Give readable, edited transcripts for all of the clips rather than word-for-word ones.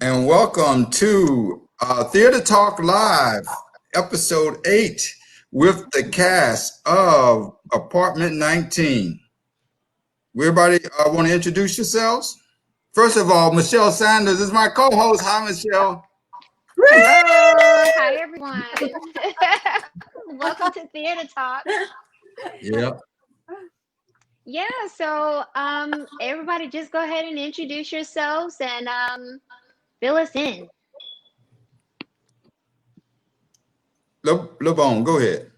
and welcome to Theater Talk Live, episode 8, with the cast of Apartment 19. Everybody want to introduce yourselves? First of all, Michelle Sanders is my co-host. Hi, Michelle. Hello, hi everyone. Welcome to Theater Talk. Yep. Yeah, so everybody just go ahead and introduce yourselves and fill us in. LeBone, go ahead.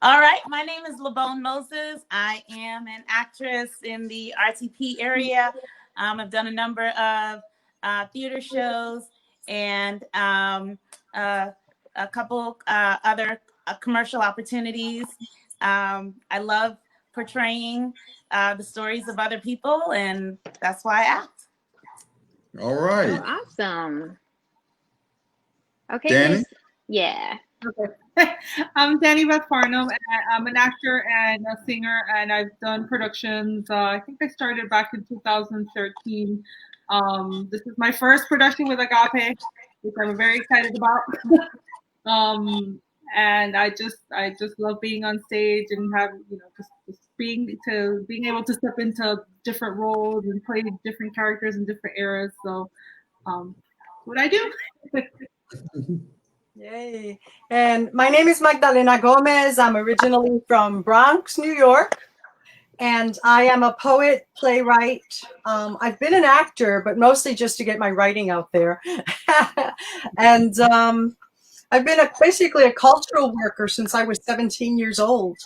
All right, my name is LaBone Moses. I am an actress in the RTP area. I've done a number of theater shows and a couple other commercial opportunities. I love portraying the stories of other people, and that's why I act. All right. Oh, awesome. Okay, Danny? Miss. Yeah. Okay. I'm Danny Beth Farnham, and I'm an actor and a singer, and I've done productions. I think I started back in 2013. This is my first production with Agape, which I'm very excited about. And I just love being on stage and have just being able to step into different roles and play different characters in different eras. So, what I do. Yay. And my name is Magdalena Gomez. I'm originally from Bronx, New York, and I am a poet, playwright. I've been an actor, but mostly just to get my writing out there. And I've been basically a cultural worker since I was 17 years old.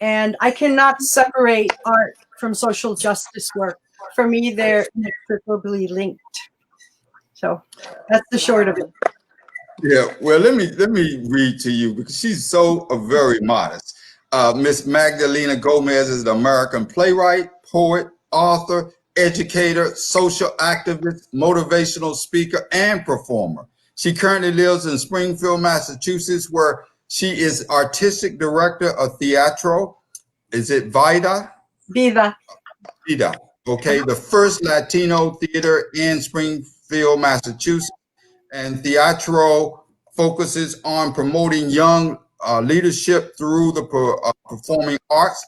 And I cannot separate art from social justice work. For me, they're inextricably linked. So that's the short of it. Yeah, well, let me read to you because she's so very modest. Miss Magdalena Gomez is an American playwright, poet, author, educator, social activist, motivational speaker, and performer. She currently lives in Springfield, Massachusetts, where she is artistic director of Teatro. Is it Vida? Vida. Vida. Okay, the first Latino theater in Springfield, Massachusetts. And Teatro focuses on promoting young leadership through the performing arts.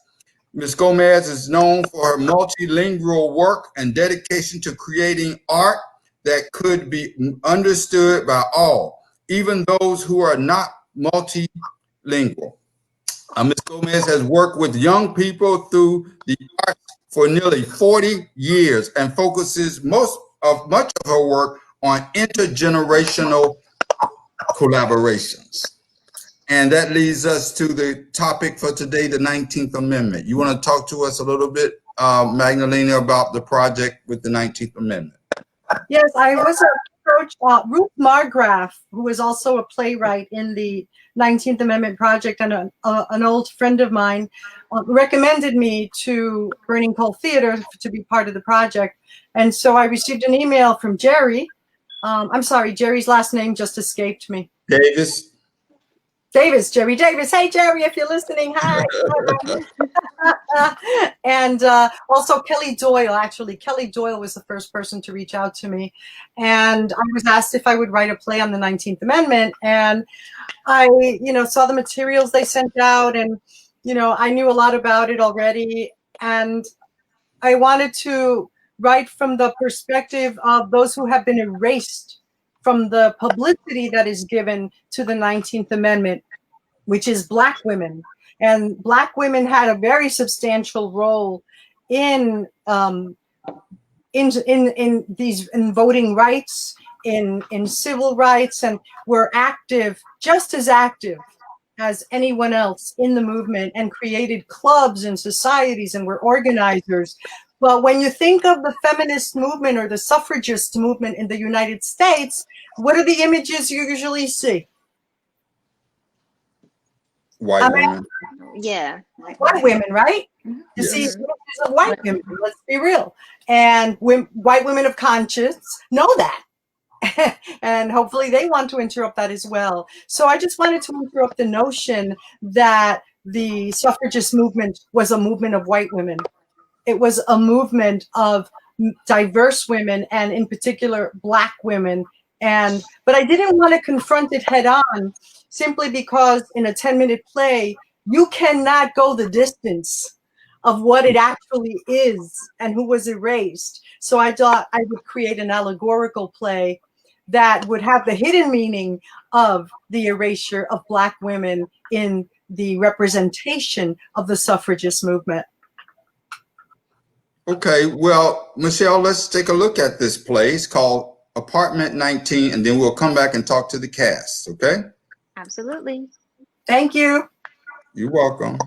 Ms. Gomez is known for her multilingual work and dedication to creating art that could be understood by all, even those who are not multilingual. Ms. Gomez has worked with young people through the arts for nearly 40 years and focuses much of her work on intergenerational collaborations. And that leads us to the topic for today, the 19th Amendment. You want to talk to us a little bit, Magdalena, about the project with the 19th Amendment? Yes, I was approached, Ruth Margraf, who is also a playwright in the 19th Amendment Project, and an old friend of mine recommended me to Burning Coal Theater to be part of the project. And so I received an email from Jerry. I'm sorry, Jerry's last name just escaped me. Jerry Davis. Hey, Jerry, if you're listening, hi. And also Kelly Doyle, actually. Kelly Doyle was the first person to reach out to me. And I was asked if I would write a play on the 19th Amendment. And I, saw the materials they sent out, and, I knew a lot about it already. And I wanted to write from the perspective of those who have been erased from the publicity that is given to the 19th Amendment, which is Black women. And Black women had a very substantial role in voting rights, in civil rights, and were active, just as active as anyone else in the movement, and created clubs and societies and were organizers. Well, when you think of the feminist movement or the suffragist movement in the United States, what are the images you usually see? White women. Yeah. White women, right? You see images of white women, let's be real. And white women of conscience know that. And hopefully they want to interrupt that as well. So I just wanted to interrupt the notion that the suffragist movement was a movement of white women. It was a movement of diverse women, and in particular Black women But I didn't want to confront it head on, simply because in a 10-minute play, you cannot go the distance of what it actually is and who was erased. So I thought I would create an allegorical play that would have the hidden meaning of the erasure of Black women in the representation of the suffragist movement. Okay, well, Michelle, let's take a look at this play. It's called Apartment 19, and then we'll come back and talk to the cast, okay? Absolutely. Thank you. You're welcome.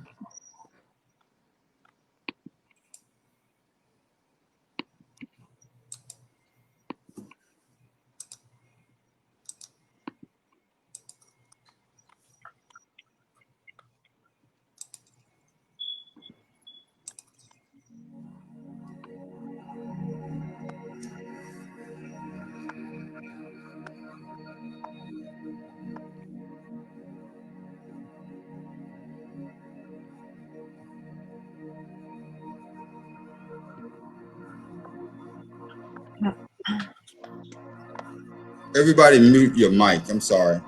Everybody mute your mic. I'm sorry.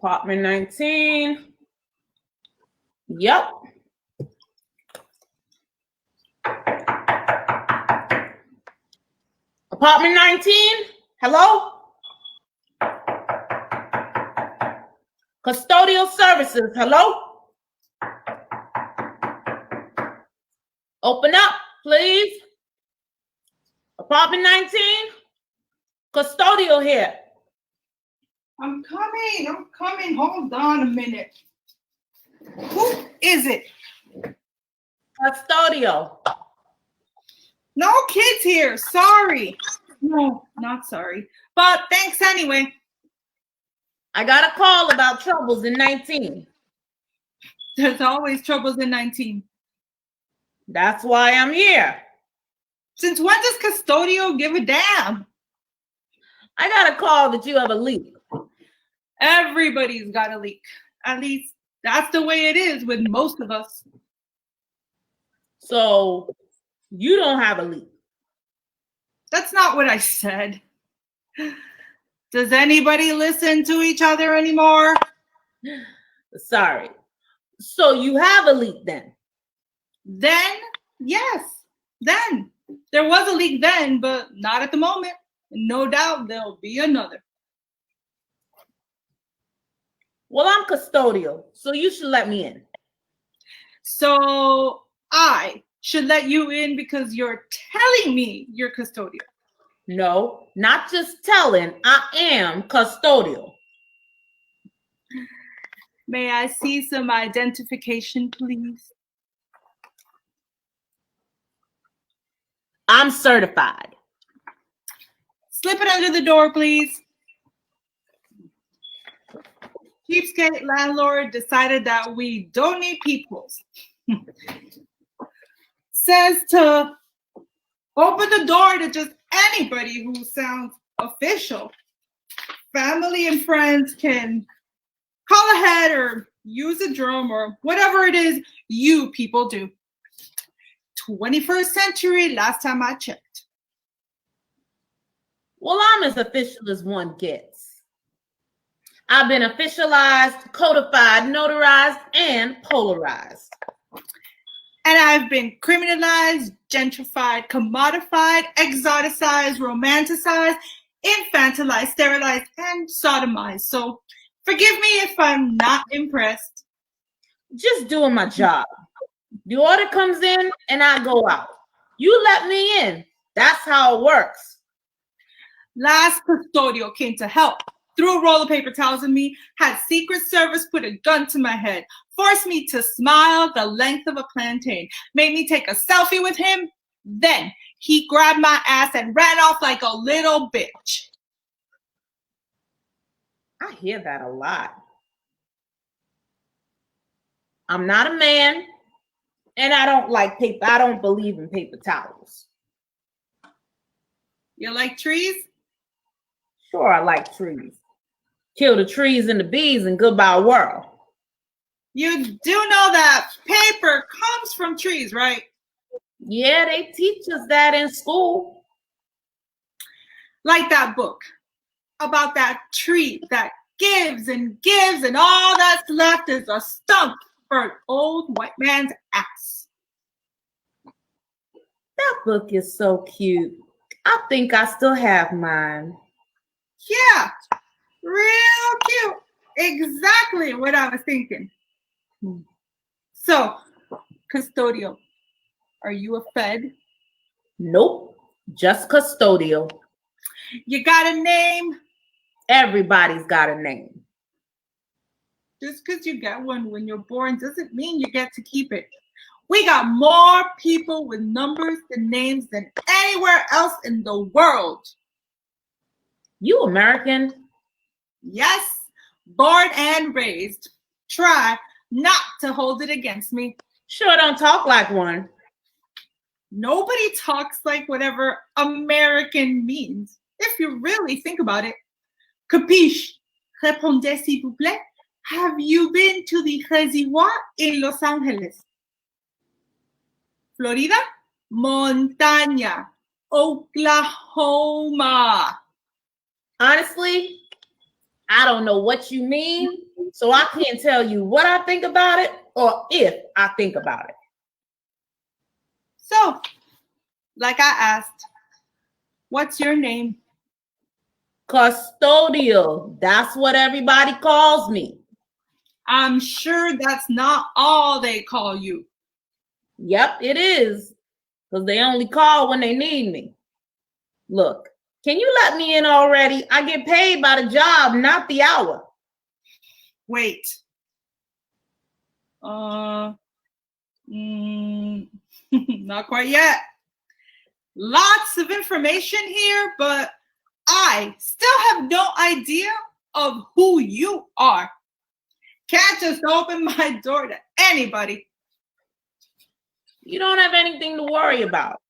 Apartment 19. Yep. Apartment 19. Hello? Custodial services. Hello? Open up, please. Apartment 19. Custodial here. I'm coming. Hold on a minute. Who is it? Custodial. No kids here. Sorry. No, not sorry. But thanks anyway. I got a call about troubles in 19. There's always troubles in 19. That's why I'm here. Since when does Custodial give a damn? I got a call that you have a leak. Everybody's got a leak. At least that's the way it is with most of us. So you don't have a leak. That's not what I said. Does anybody listen to each other anymore? Sorry. So you have a leak then? Then, yes. Then. There was a leak then, but not at the moment. No doubt there'll be another. Well, I'm custodial, so you should let me in. So I should let you in because you're telling me you're custodial. No, not just telling. I am custodial. May I see some identification, please? I'm certified. Slip it under the door, please. Cheapskate landlord decided that we don't need peoples. Says to open the door to just anybody who sounds official. Family and friends can call ahead or use a drum or whatever it is you people do. 21st century, last time I checked. Well, I'm as official as one gets. I've been officialized, codified, notarized, and polarized. And I've been criminalized, gentrified, commodified, exoticized, romanticized, infantilized, sterilized, and sodomized. So forgive me if I'm not impressed. Just doing my job. The order comes in and I go out. You let me in. That's how it works. Last custodial came to help. Threw a roll of paper towels at me, had Secret Service put a gun to my head, forced me to smile the length of a plantain, made me take a selfie with him, Then he grabbed my ass and ran off like a little bitch. I hear that a lot. I'm not a man, and I don't like paper. I don't believe in paper towels. You like trees? Sure, I like trees. Kill the trees and the bees and goodbye world. You do know that paper comes from trees, right? Yeah, they teach us that in school. Like that book about that tree that gives and gives, and all that's left is a stump for an old white man's ass. That book is so cute. I think I still have mine. Yeah, real cute. Exactly what I was thinking. So, custodial, are you a Fed? Nope, just custodial. You got a name? Everybody's got a name. Just because you get one when you're born doesn't mean you get to keep it. We got more people with numbers and names than anywhere else in the world. You American? Yes, born and raised. Try not to hold it against me. Sure don't talk like one. Nobody talks like whatever American means, if you really think about it. Capiche? Répondez s'il vous plaît. Have you been to the reservoir in Los Angeles? Florida? Montaña. Oklahoma. Honestly, I don't know what you mean, so I can't tell you what I think about it or if I think about it. So, like I asked, what's your name? Custodial. That's what everybody calls me. I'm sure that's not all they call you. Yep, it is. Because they only call when they need me. Look, can you let me in already? I get paid by the job, not the hour. Wait. Not quite yet. Lots of information here, but I still have no idea of who you are. Can't just open my door to anybody. You don't have anything to worry about.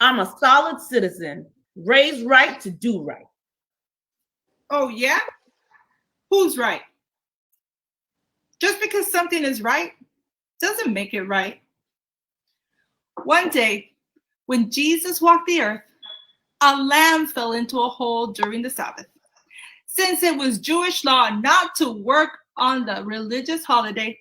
I'm a solid citizen, raised right to do right. Oh, yeah? Who's right? Just because something is right doesn't make it right. One day, when Jesus walked the earth, a lamb fell into a hole during the Sabbath. Since it was Jewish law not to work on the religious holiday,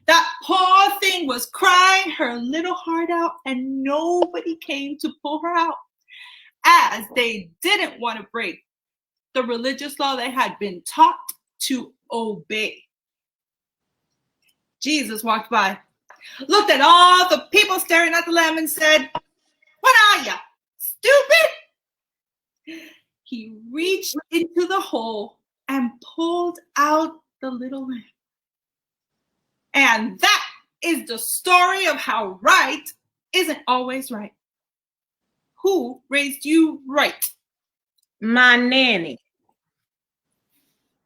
that poor thing was crying her little heart out, and nobody came to pull her out, as they didn't want to break the religious law they had been taught to obey. Jesus walked by, looked at all the people staring at the lamb, and said, "What are you, stupid?" He reached into the hole and pulled out the little lamb. And that is the story of how right isn't always right. Who raised you right? My nanny.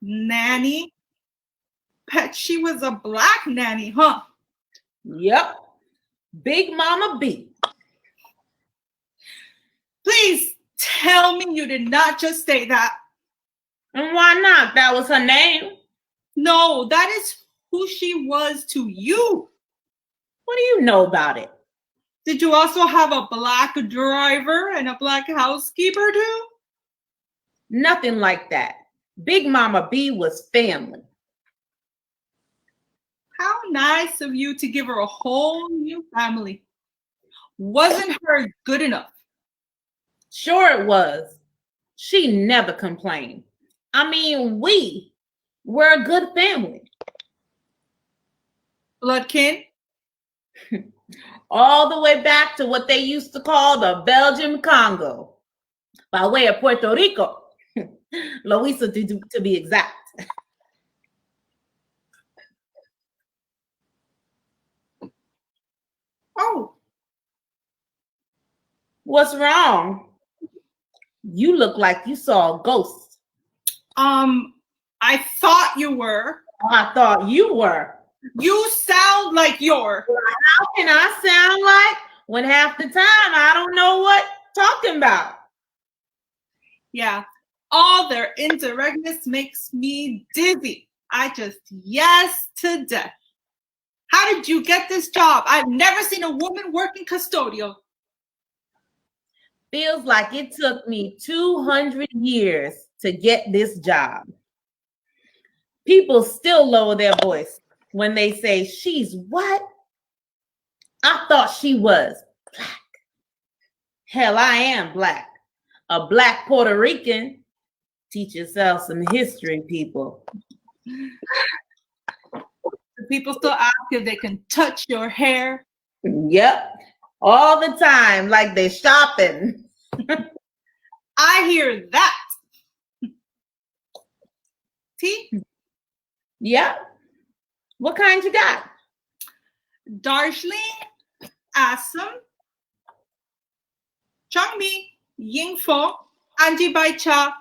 Nanny? Bet she was a black nanny, huh? Yep. Big Mama B. Please tell me you did not just say that. And why not? That was her name. No, that is who she was to you. What do you know about it? Did you also have a black driver and a black housekeeper too? Nothing like that. Big Mama B was family. How nice of you to give her a whole new family. Wasn't her good enough? Sure it was. She never complained. I mean, we were a good family. Blood kin? All the way back to what they used to call the Belgian Congo, by way of Puerto Rico. Louisa, to be exact. Oh. What's wrong? You look like you saw a ghost. I thought you were. I thought you were. You sound like you're. How can I sound like when half the time I don't know what talking about? Yeah, all their indirectness makes me dizzy. I just yes to death. How did you get this job? I've never seen a woman working custodial. Feels like it took me 200 years to get this job. People still lower their voice when they say, she's what? I thought she was black. Hell, I am black. A black Puerto Rican. Teach yourself some history, people. People still ask if they can touch your hair. Yep. All the time, like they're shopping. I hear that. Tea? Yeah. What kind you got? Darjeeling, Assam, Changmi, Yingfo, Anji Bai Cha,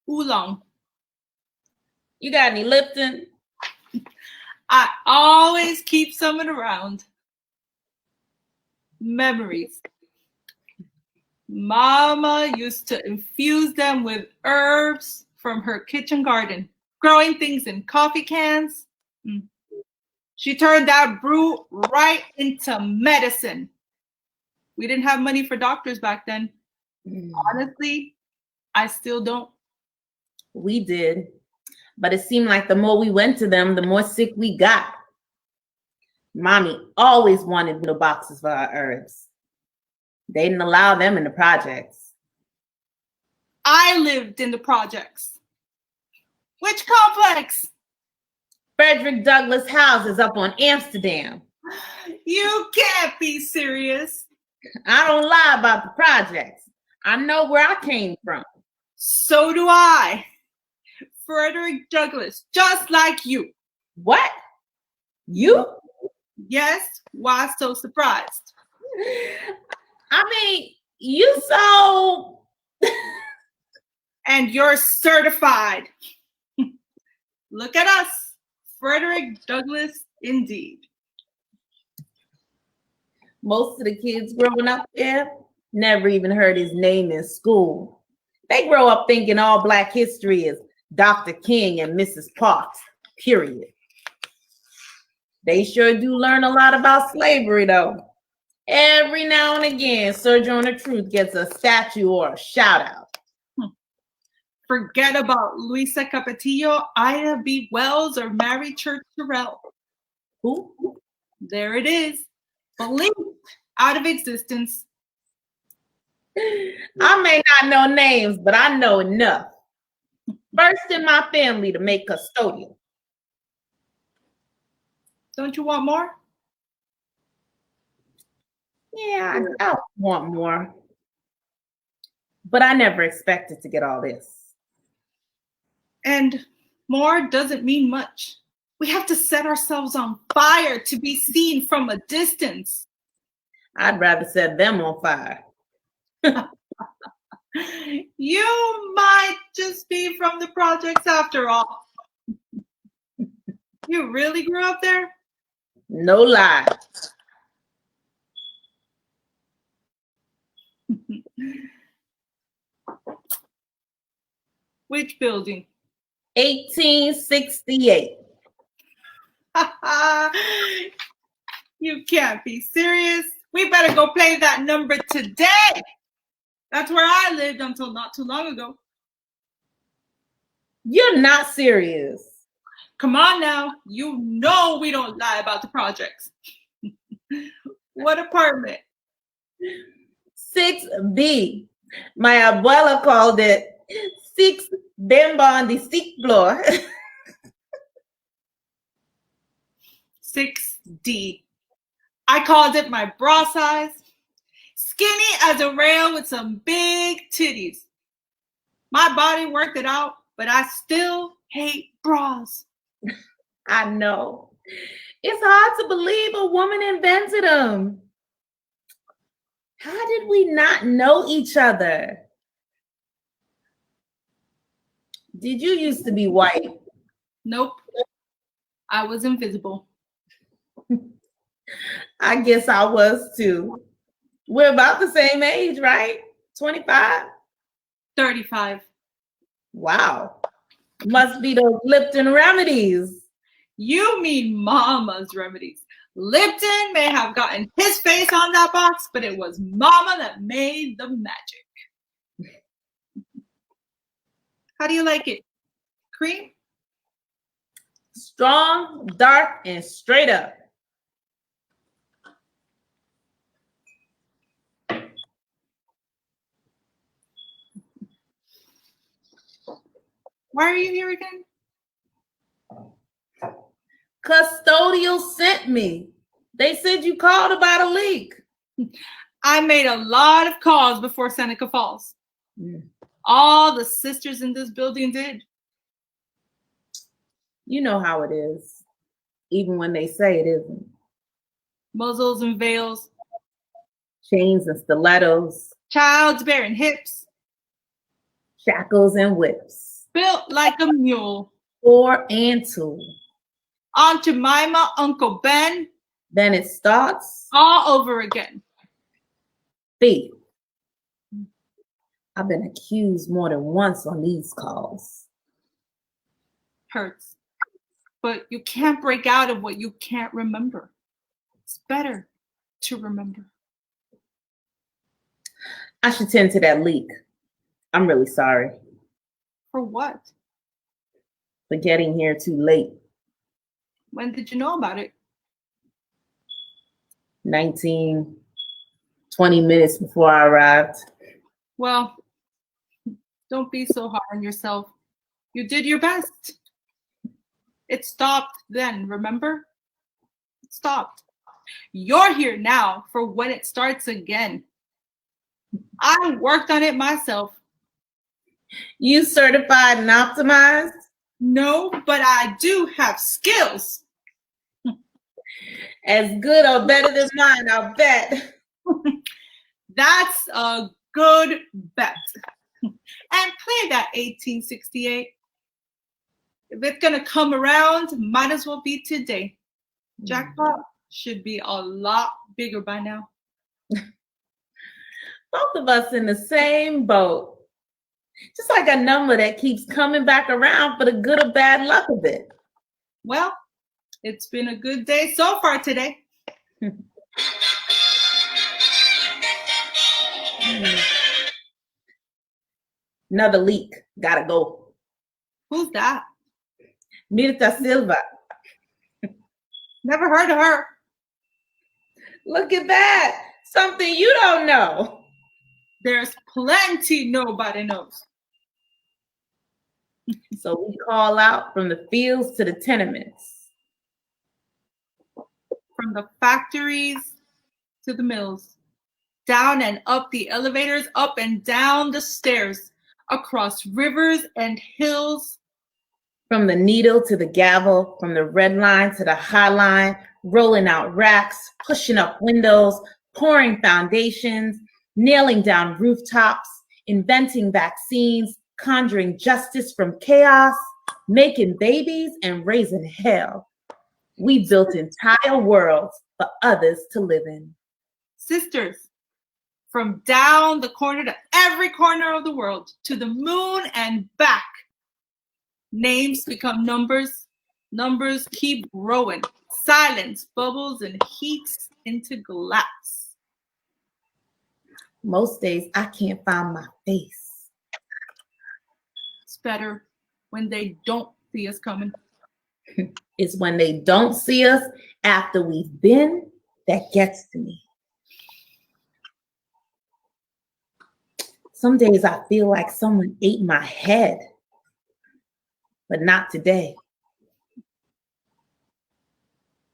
Oolong. You got any Lipton? I always keep someone around. Memories. Mama used to infuse them with herbs from her kitchen garden, growing things in coffee cans. She turned that brew right into medicine. We didn't have money for doctors back then. Honestly, I still don't. We did. But it seemed like the more we went to them, the more sick we got. Mommy always wanted little boxes for our herbs. They didn't allow them in the projects. I lived in the projects. Which complex? Frederick Douglass houses up on Amsterdam. You can't be serious. I don't lie about the projects. I know where I came from. So do I. Frederick Douglass, just like you. What? You? Yes, why so surprised? I mean, you so... And you're certified. Look at us. Frederick Douglass, indeed. Most of the kids growing up there never even heard his name in school. They grow up thinking all Black history is Dr. King and Mrs. Parks, period. They sure do learn a lot about slavery, though. Every now and again, Surgeon on the Truth gets a statue or a shout out. Forget about Luisa Capetillo, Ida B. Wells, or Mary Church Terrell. Who? There it is. Blinked out of existence. I may not know names, but I know enough. First in my family to make custodial. Don't you want more? Yeah, I want more. But I never expected to get all this. And more doesn't mean much. We have to set ourselves on fire to be seen from a distance. I'd rather set them on fire. You might just be from the projects after all. You really grew up there? No lie. Which building? 1868. You can't be serious. We better go play that number today. That's where I lived until not too long ago. You're not serious. Come on now. You know we don't lie about the projects. What apartment? 6B. My abuela called it 6 Bemba on the 6th floor. 6D. I called it my bra size. Skinny as a rail with some big titties. My body worked it out, but I still hate bras. I know. It's hard to believe a woman invented them. How did we not know each other? Did you used to be white? Nope. I was invisible. I guess I was too. We're about the same age, right? 25? 35. Wow. Must be those Lipton remedies. You mean Mama's remedies. Lipton may have gotten his face on that box, but it was Mama that made the magic. How do you like it? Cream? Strong, dark, and straight up. Why are you here again? Custodial sent me. They said you called about a leak. I made a lot of calls before Seneca Falls. All the sisters in this building did. You know how it is, even when they say it isn't. Muzzles and veils. Chains and stilettos. Child's bearing hips. Shackles and whips. Built like a mule. 4 and 2. Aunt Jemima, Uncle Ben. Then it starts all over again. Faith. I've been accused more than once on these calls. Hurts. But you can't break out of what you can't remember. It's better to remember. I should tend to that leak. I'm really sorry. For what? For getting here too late. When did you know about it? 19, 20 minutes before I arrived. Well, don't be so hard on yourself. You did your best. It stopped then, remember? It stopped. You're here now for when it starts again. I worked on it myself. You certified and optimized? No, but I do have skills. As good or better than mine, I'll bet. That's a good bet. And play that 1868. If it's gonna come around, might as well be today. Jackpot should be a lot bigger by now. Both of us in the same boat. Just like a number that keeps coming back around for the good or bad luck of it. Well, it's been a good day so far today. Another leak. Gotta go. Who's that? Mirta Silva. Never heard of her. Look at that. Something you don't know. There's plenty nobody knows. So we call out from the fields to the tenements. From the factories to the mills. Down and up the elevators, up and down the stairs. Across rivers and hills. From the needle to the gavel, from the red line to the high line, rolling out racks, pushing up windows, pouring foundations, nailing down rooftops, inventing vaccines, conjuring justice from chaos, making babies and raising hell. We built entire worlds for others to live in. Sisters, from down the corner to every corner of the world, to the moon and back. Names become numbers. Numbers keep growing. Silence bubbles and heats into glass. Most days I can't find my face. It's better when they don't see us coming. It's when they don't see us after we've been that gets to me. Some days I feel like someone ate my head, but not today.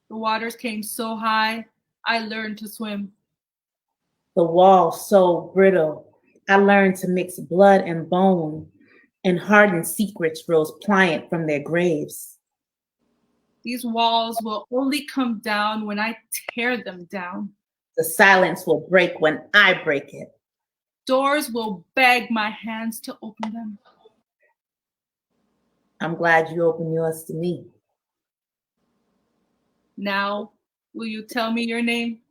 The waters came so high, I learned to swim. The wall so brittle, I learned to mix blood and bone, and hardened secrets rose pliant from their graves. These walls will only come down when I tear them down. The silence will break when I break it. Doors will beg my hands to open them. I'm glad you opened yours to me. Now, will you tell me your name?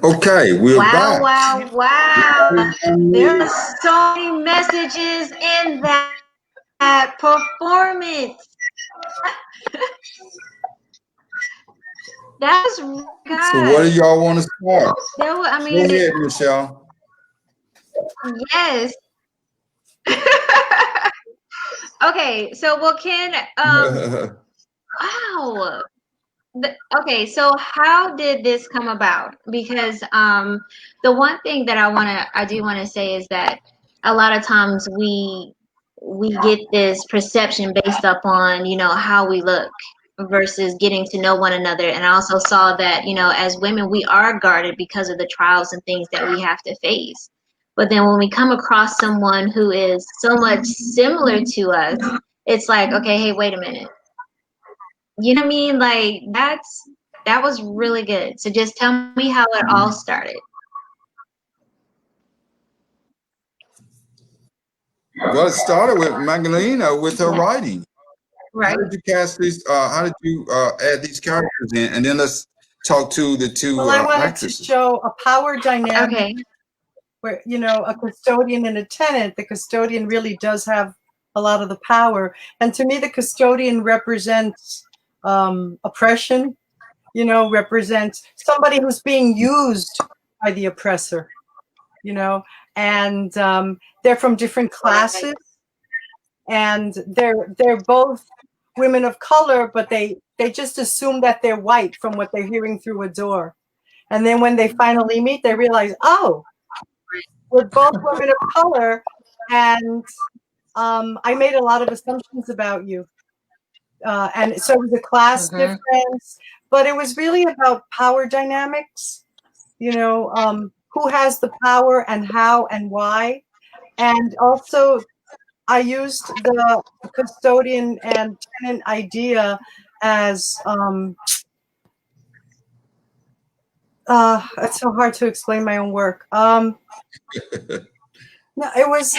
Okay, we're Wow, back. wow, wow. There are so many messages in that performance. That was really good. So what do y'all want to start? That was, I Go mean, ahead, Michelle. yes. Okay, so well, Ken, wow. Okay, so how did this come about? Because the one thing that I do want to say is that a lot of times we get this perception based upon, you know, how we look versus getting to know one another. And I also saw that, you know, as women, we are guarded because of the trials and things that we have to face. But then when we come across someone who is so much similar to us, it's like, okay, hey, wait a minute. You know what I mean? Like that was really good. So just tell me how it all started. Well, it started with Magdalena with her Yeah. writing. Right. How did you cast these? How did you add these characters in? And then let's talk to the two Well, I wanted actresses. to show a power dynamic Okay. where, you know, a custodian and a tenant. The custodian really does have a lot of the power. And to me, the custodian represents oppression, you know, represents somebody who's being used by the oppressor, you know, and they're from different classes, and they're both women of color, but they just assume that they're white from what they're hearing through a door. And then when they finally meet, they realize, oh, we're both women of color, and I made a lot of assumptions about you. And so it was a class difference, but it was really about power dynamics, you know, who has the power and how and why. And also, I used the custodian and tenant idea as it's so hard to explain my own work. No, it was.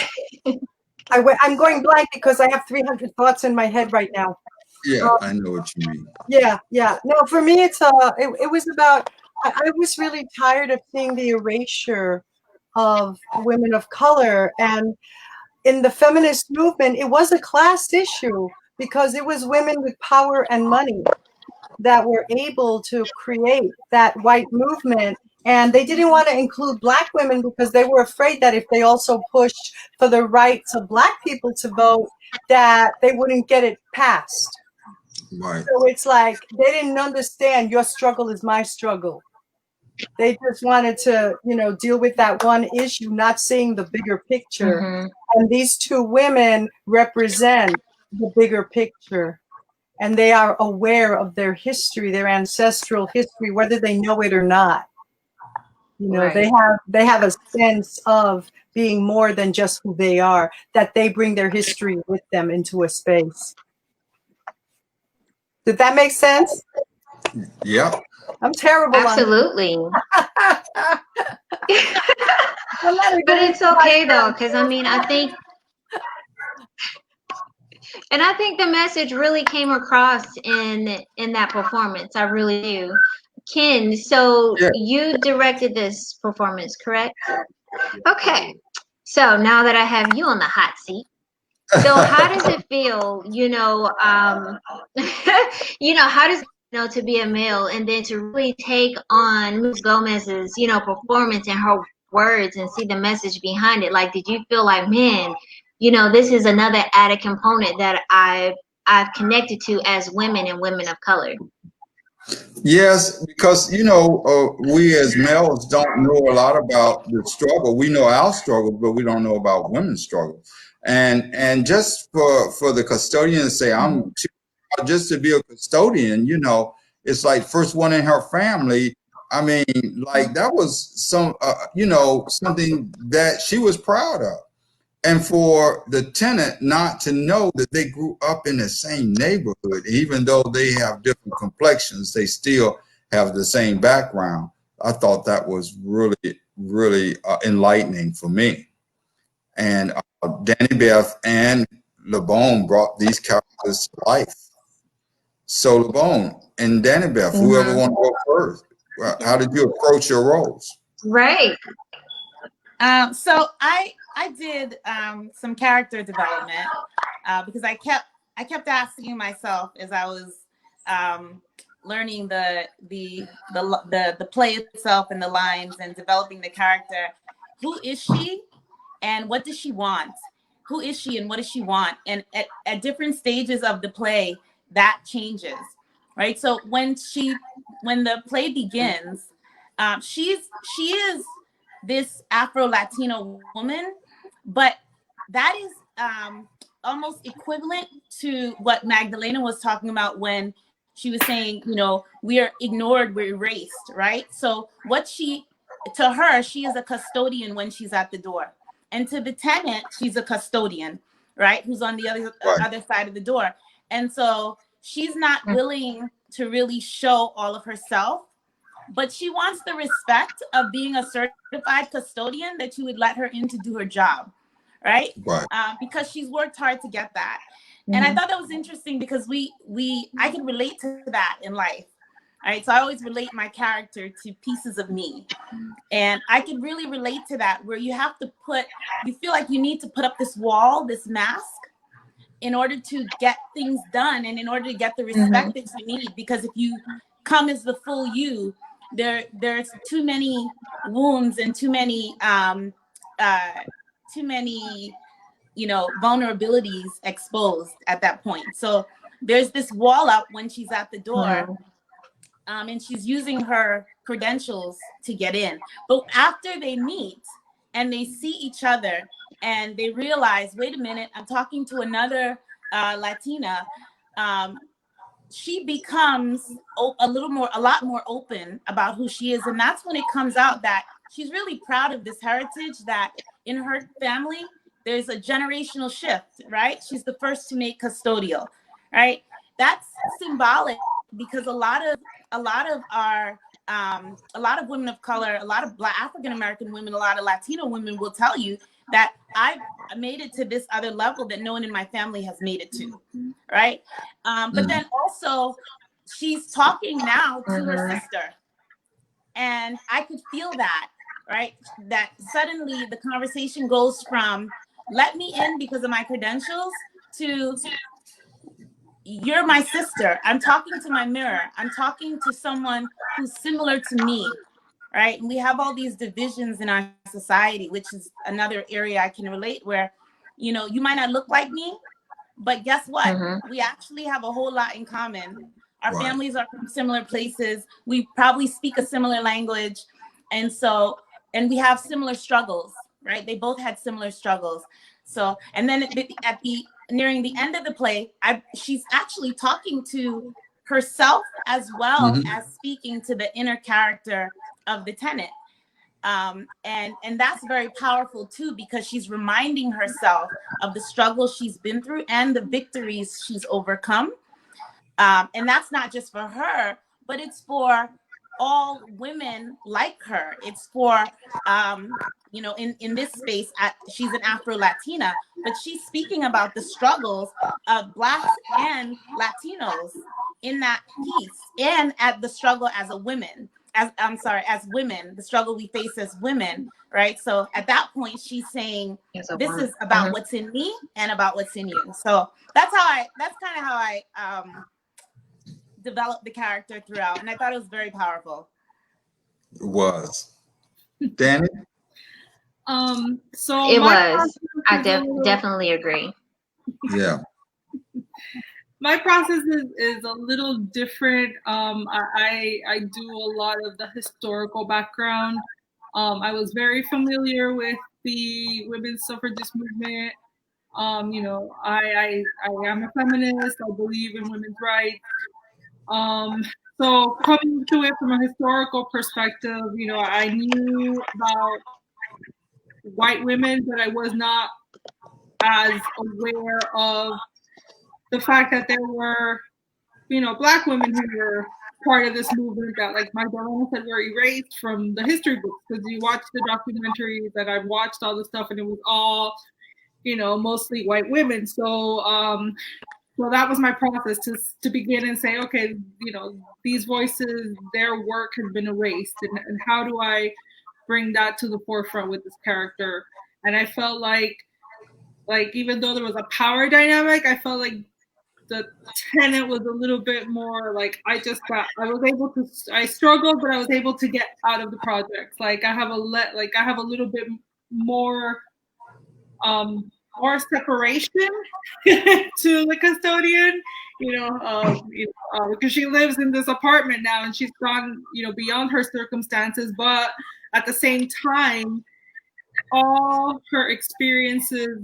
I'm going blank because I have 300 thoughts in my head right now. Yeah, I know what you mean. Yeah. No, for me, it was about. I was really tired of seeing the erasure of women of color, and in the feminist movement, it was a class issue because it was women with power and money that were able to create that white movement. And they didn't want to include Black women because they were afraid that if they also pushed for the rights of Black people to vote, that they wouldn't get it passed. Right. So it's like they didn't understand your struggle is my struggle. They just wanted to, you know, deal with that one issue, not seeing the bigger picture. And these two women represent the bigger picture. And they are aware of their history, their ancestral history, whether they know it or not. You know, Right. they have a sense of being more than just who they are, that they bring their history with them into a space. Did that make sense? Yeah. I'm terrible Absolutely. on it. But it's okay though, because I mean, I think the message really came across in that performance. I really do. Ken, so Yeah. you directed this performance, correct? Okay. So now that I have you on the hot seat, so how does it feel, you know, how does it feel to be a male and then to really take on Ms. Gomez's, you know, performance and her words and see the message behind it? Like, did you feel like, man, this is another added component that I've connected to as women and women of color. Yes, because we as males don't know a lot about the struggle. We know our struggle, but we don't know about women's struggle. And just for the custodian to say, I'm too proud just to be a custodian, it's like first one in her family. I mean, like that was something that she was proud of. And for the tenant not to know that they grew up in the same neighborhood, even though they have different complexions, they still have the same background. I thought that was really, really enlightening for me. And Danny Beth and LeBone brought these characters to life. So LeBone and Danny Beth, whoever want to go first, how did you approach your roles? Right. So I did some character development because I kept asking myself as I was learning the play itself and the lines and developing the character. Who is she, and what does she want? Who is she, and what does she want? And at different stages of the play, that changes, right? So when the play begins, she is this Afro-Latina woman, but that is almost equivalent to what Magdalena was talking about when she was saying, we are ignored, we're erased, right? So to her, she is a custodian when she's at the door. And to the tenant, she's a custodian, right? Who's on the other side of the door. And so she's not willing to really show all of herself, but she wants the respect of being a certified custodian that you would let her in to do her job, right? Because she's worked hard to get that. And I thought that was interesting because I can relate to that in life, right? So I always relate my character to pieces of me. And I can really relate to that, where you feel like you need to put up this wall, this mask, in order to get things done and in order to get the respect that you need. Because if you come as the full you, there's too many wounds and too many vulnerabilities exposed at that point. So there's this wall up when she's at the door, and she's using her credentials to get in. But after they meet and they see each other and they realize, wait a minute, I'm talking to another Latina, she becomes a lot more open about who she is. And that's when it comes out that she's really proud of this heritage, that in her family, there's a generational shift, right? She's the first to make custodial, right? That's symbolic because a lot of women of color, a lot of Black African-American women, a lot of Latino women will tell you that I made it to this other level that no one in my family has made it to, right? But then also she's talking now to her sister, and I could feel that, right? That suddenly the conversation goes from let me in because of my credentials to you're my sister. I'm talking to my mirror. I'm talking to someone who's similar to me, right? And we have all these divisions in our society, which is another area I can relate where, you might not look like me, but guess what? We actually have a whole lot in common. Our families are from similar places. We probably speak a similar language. And we have similar struggles, right? They both had similar struggles. So, and then nearing the end of the play, she's actually talking to herself as well as speaking to the inner character of the tenant. And that's very powerful too, because she's reminding herself of the struggles she's been through and the victories she's overcome. And that's not just for her, but it's for all women like her. It's for, in this space, she's an Afro-Latina, but she's speaking about the struggles of Blacks and Latinos in that piece, and at the struggle as women, the struggle we face as women, right? So at that point, she's saying, this is about what's in me and about what's in you. So that's kind of how I developed the character throughout, and I thought it was very powerful. It was. Danny? It My was. I process is a little, definitely agree. Yeah. my process is a little different. I do a lot of the historical background. I was very familiar with the women's suffragist movement. I am a feminist. I believe in women's rights. Um, so coming to it from a historical perspective, I knew about white women, but I was not as aware of the fact that there were, Black women who were part of this movement that, like Magdalena said, were erased from the history books. Because you watch the documentaries that I've watched, all the stuff, and it was all, mostly white women. So that was my process to begin and say, okay, these voices, their work has been erased, and how do I bring that to the forefront with this character? And I felt like even though there was a power dynamic, I felt like the tenant was a little bit more like I struggled, but I was able to get out of the project. Like I have a little bit more more separation to the custodian, because she lives in this apartment now and she's gone, beyond her circumstances. But at the same time, all her experiences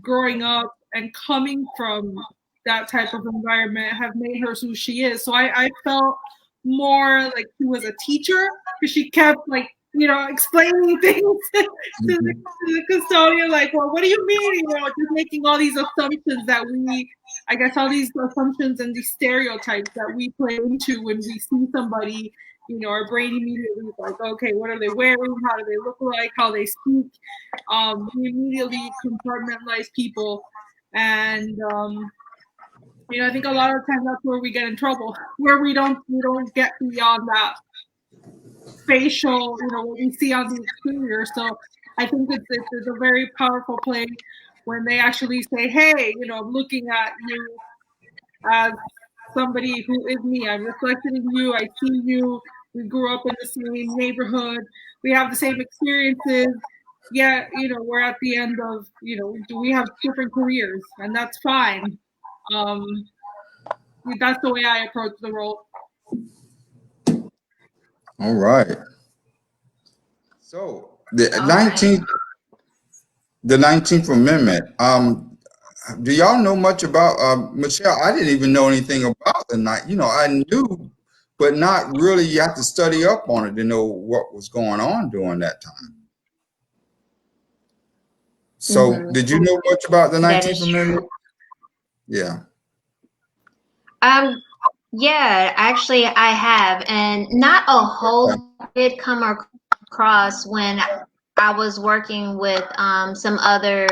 growing up and coming from that type of environment have made her who she is. So I felt more like she was a teacher because she kept explaining things to the custodian, like, well, what do you mean? Just making all these assumptions that all these assumptions and these stereotypes that we play into when we see somebody, our brain immediately is like, okay, what are they wearing? How do they look like? How they speak? We immediately compartmentalize people. And, I think a lot of times that's where we get in trouble, where we don't get beyond that facial, what we see on the exterior. So I think it's a very powerful play when they actually say, hey, I'm looking at you as somebody who is me. I'm reflected in you. I see you. We grew up in the same neighborhood. We have the same experiences. Yeah, we're at the end of, we have different careers, and that's fine. That's the way I approach the role. All right. So the All 19th, right. the 19th Amendment. Do y'all know much about Michelle? I didn't even know anything about the night. I knew, but not really. You have to study up on it to know what was going on during that time. So, did you know much about the That 19th is Amendment? true. Yeah. Yeah, actually I have, and not a whole did come across when I was working with some other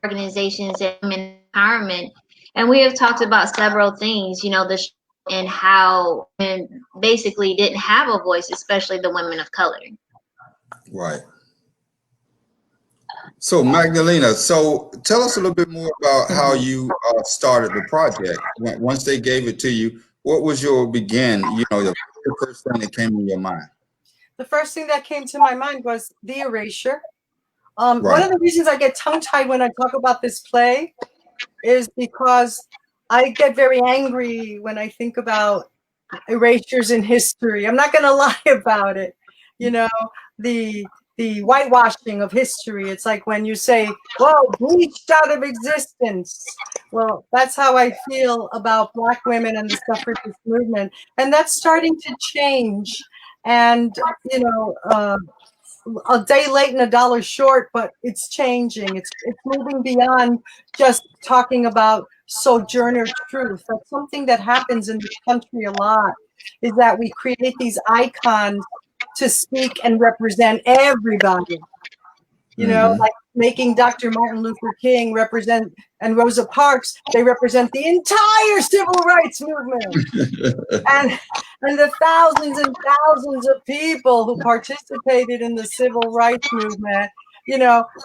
organizations in women empowerment, and we have talked about several things, and how women basically didn't have a voice, especially the women of color. Right. So Magdalena, so tell us a little bit more about how you started the project. Once they gave it to you, what was your begin? The first thing that came in your mind. The first thing that came to my mind was the erasure. One Right. of the reasons I get tongue-tied when I talk about this play is because I get very angry when I think about erasures in history. I'm not going to lie about it. The whitewashing of history. It's like when you say, "Whoa, bleached out of existence." Well, that's how I feel about Black women and the suffragist movement, and that's starting to change. And a day late and a dollar short, but it's changing. It's moving beyond just talking about sojourner truth. That's something that happens in this country a lot, is that we create these icons to speak and represent everybody. Like making Dr. Martin Luther King represent, and Rosa Parks, they represent the entire civil rights movement. and the thousands and thousands of people who participated in the civil rights movement,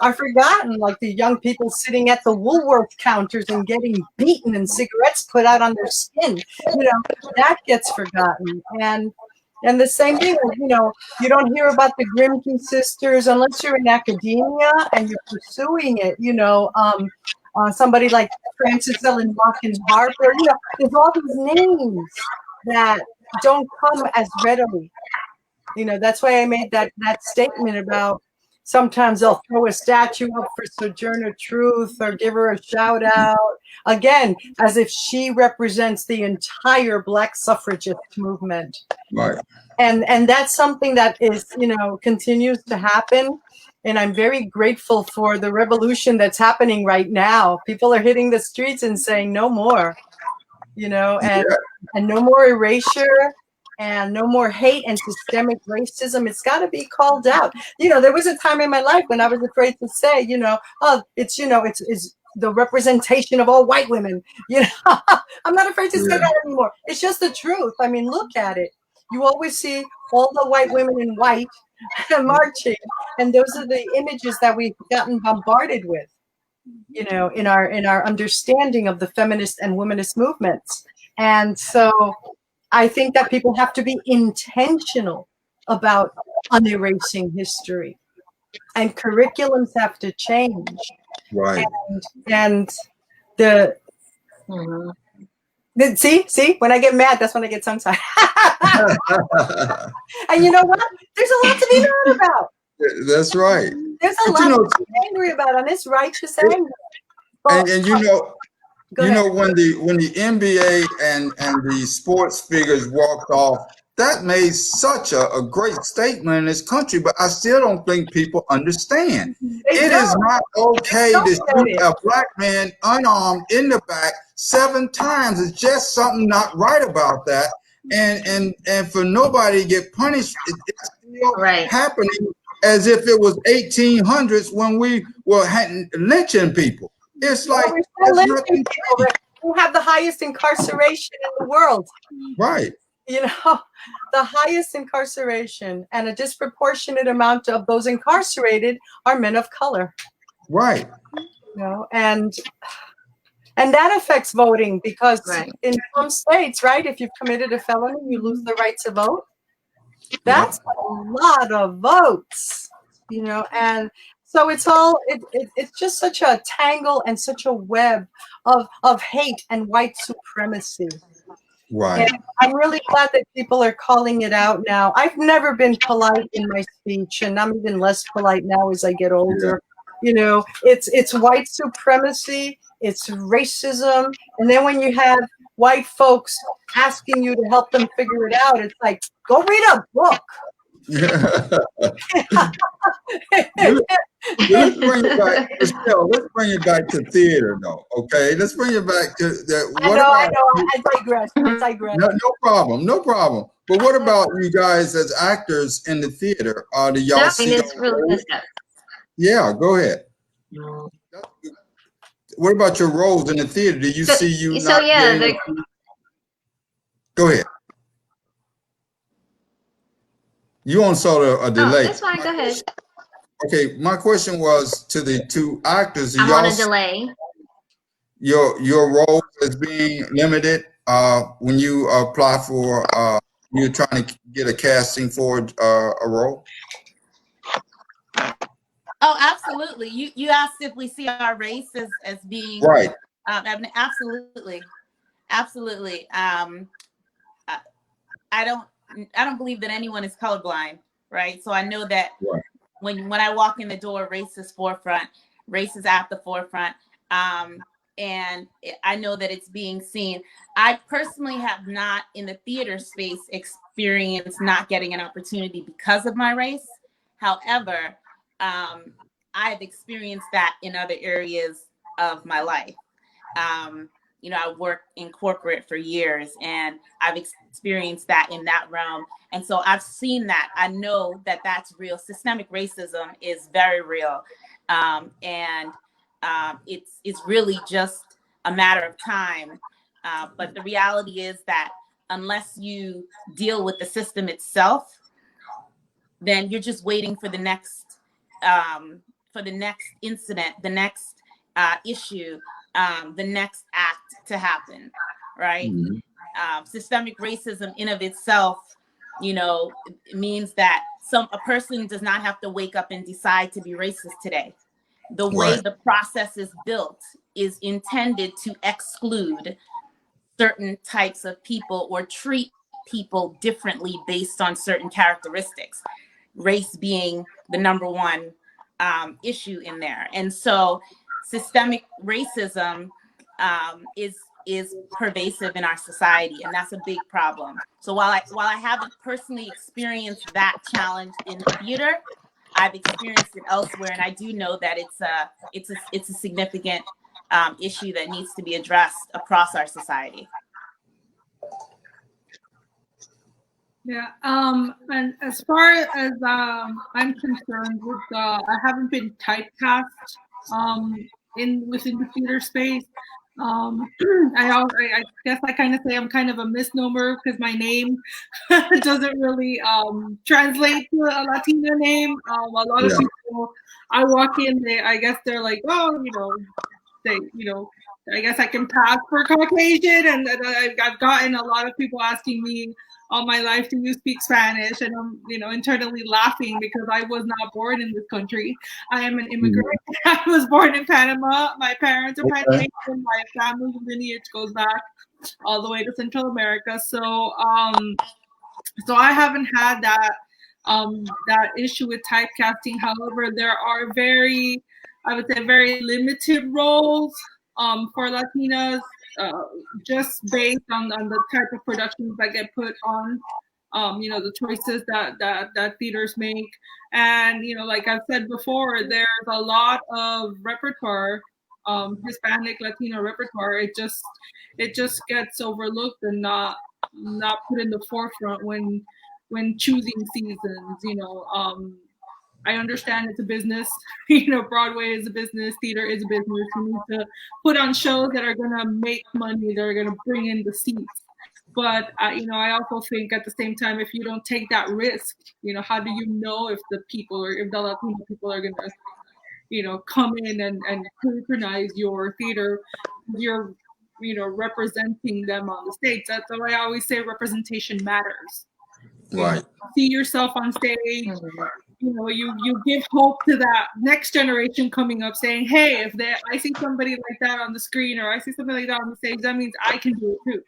are forgotten, like the young people sitting at the Woolworth counters and getting beaten and cigarettes put out on their skin. That gets forgotten. And And the same thing, you know, you don't hear about the Grimke sisters unless you're in academia and you're pursuing it. You know, somebody like Frances Ellen Watkins Harper. You know, there's all these names that don't come as readily. You know, that's why I made that statement about sometimes they'll throw a statue up for Sojourner Truth or give her a shout out, again, as if she represents the entire Black suffragist movement. Right. And that's something that is, you know, continues to happen. And I'm very grateful for the revolution that's happening right now. People are hitting the streets and saying no more, you know, and no more erasure and no more hate and systemic racism. It's got to be called out. You know, there was a time in my life when I was afraid to say, you know, oh, it's, you know, it's the representation of all white women. You know, I'm not afraid to say that anymore. It's just the truth. I mean, look at it. You always see all the white women in white marching, and those are the images that we've gotten bombarded with, you know, in our understanding of the feminist and womanist movements. And so I think that people have to be intentional about unerasing history, and curriculums have to change. Right. And the see, when I get mad, that's when I get tongue-tied. And you know what? There's a lot to be mad about. That's right. There's a lot to be angry about, and it's righteous anger. And you know, when the NBA and the sports figures walked off, that made such a great statement in this country, but I still don't think people understand. It is not okay to shoot a Black man unarmed in the back 7 times. It's just something not right about that. And for nobody to get punished, it's still happening as if it was 1800s when we were lynching people. It's like we have the highest incarceration in the world. Right. You know, the highest incarceration, and a disproportionate amount of those incarcerated are men of color. Right. You know, and that affects voting because in some states, right, if you've committed a felony, you lose the right to vote. That's a lot of votes, you know, and so it's all it's just such a tangle and such a web of hate and white supremacy. Right. And I'm really glad that people are calling it out now. I've never been polite in my speech, and I'm even less polite now as I get older. You know, it's white supremacy, it's racism, and then when you have white folks asking you to help them figure it out, it's like, go read a book. Let's bring it back. Michelle, let's bring it back to theater, though. Okay, let's bring it back to that. I know. I digress. No problem. No problem. But what about you guys as actors in the theater? Do y'all see? It's really good stuff. Yeah, go ahead. What about your roles in the theater? Do you see you? So yeah, go ahead. You on sort of a delay. Oh, that's fine. Go ahead. Okay, my question was to the 2 actors. I'm on a delay. Your role is being limited when you apply for you're trying to get a casting for a role. Oh, absolutely. You asked if we see our race as being right. Absolutely. I don't believe that anyone is colorblind, right? So I know that when I walk in the door, race is forefront, race is at the forefront. And I know that it's being seen. I personally have not, in the theater space, experienced not getting an opportunity because of my race. However, I've experienced that in other areas of my life. You know, I worked in corporate for years, and I've experienced that in that realm. And so I've seen that. I know that that's real. Systemic racism is very real. It's really just a matter of time. But the reality is that unless you deal with the system itself, then you're just waiting for the next incident, the next issue, the next act to happen, right? Mm-hmm. Systemic racism in of itself it means that a person does not have to wake up and decide to be racist today. The way Right. the process is built is intended to exclude certain types of people or treat people differently based on certain characteristics, race being the number one issue in there. And so systemic racism is pervasive in our society, and that's a big problem. So while I haven't personally experienced that challenge in theater, I've experienced it elsewhere, and I do know that it's a significant issue that needs to be addressed across our society. Yeah. And as far as I'm concerned, with I haven't been typecast within the theater space. I guess I kind of say I'm kind of a misnomer because my name doesn't really translate to a Latino name. A lot of people, I walk in, I guess they're like, oh, I guess I can pass for Caucasian, and I've gotten a lot of people asking me all my life, do you speak Spanish? And I'm, internally laughing because I was not born in this country. I am an immigrant. I was born in Panama. My parents are Panamanian. My family lineage goes back all the way to Central America. So I haven't had that issue with typecasting. However, there are very limited roles for Latinas, just based on the type of productions that get put on, the choices that theaters make. And, like I've said before, there's a lot of repertoire, Hispanic, Latino repertoire. It just gets overlooked and not put in the forefront when choosing seasons. I understand it's a business. Broadway is a business, theater is a business. You need to put on shows that are going to make money, that are going to bring in the seats. But, I also think at the same time, if you don't take that risk, how do you know if the people or if the Latino people are going to, come in and patronize your theater, you're, representing them on the stage. That's why I always say representation matters. Right. See yourself on stage. You give hope to that next generation coming up, saying, hey, if I see somebody like that on the screen, or I see somebody like that on the stage, that means I can do it too.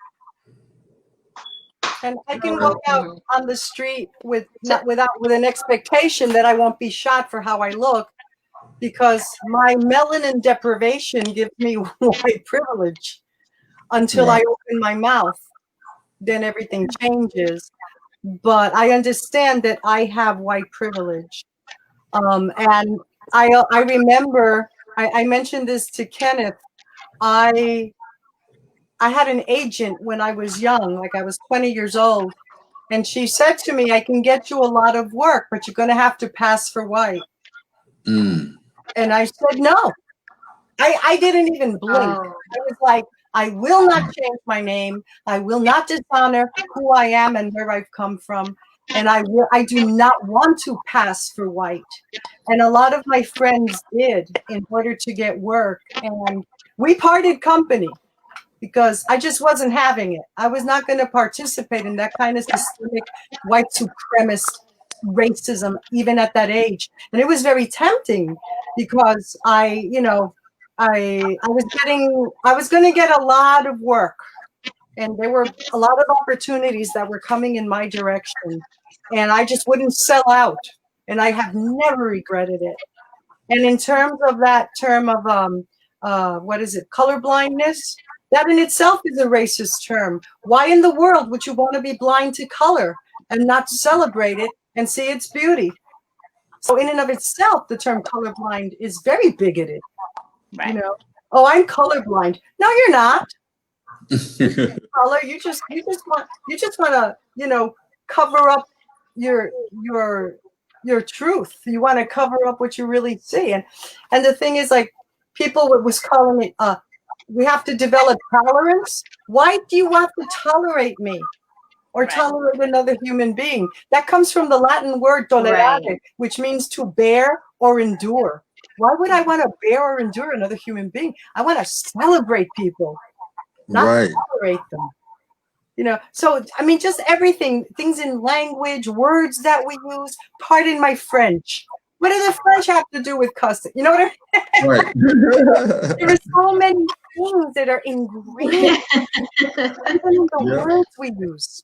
And I can walk out on the street with an expectation that I won't be shot for how I look, because my melanin deprivation gives me white privilege until I open my mouth. Then everything changes. But I understand that I have white privilege. And I remember, I mentioned this to Kenneth, I had an agent when I was young, like I was 20 years old, and she said to me, I can get you a lot of work, but you're going to have to pass for white. And I said, no. I didn't even blink. I was like, I will not change my name. I will not dishonor who I am and where I've come from. And I do not want to pass for white. And a lot of my friends did in order to get work. And we parted company because I just wasn't having it. I was not going to participate in that kind of systemic white supremacist racism, even at that age. And it was very tempting because I was going to get a lot of work, and there were a lot of opportunities that were coming in my direction, and I just wouldn't sell out, and I have never regretted it. And in terms of that term of color blindness, that in itself is a racist term. Why in the world would you want to be blind to color and not celebrate it and see its beauty? So in and of itself, the term colorblind is very bigoted. Right. Oh, I'm colorblind. No, you're not. Color, you just want to, cover up your truth. You want to cover up what you really see. And the thing is, like, people was calling it, we have to develop tolerance. Why do you have to tolerate me or tolerate another human being? That comes from the Latin word tolerare, which means to bear or endure. Why would I want to bear or endure another human being? I want to celebrate people, not tolerate them. So I mean, just everything, things in language, words that we use. Pardon my French. What does the French have to do with cussing? You know what I mean? Right. There are so many things that are ingrained even in the Yeah. words we use.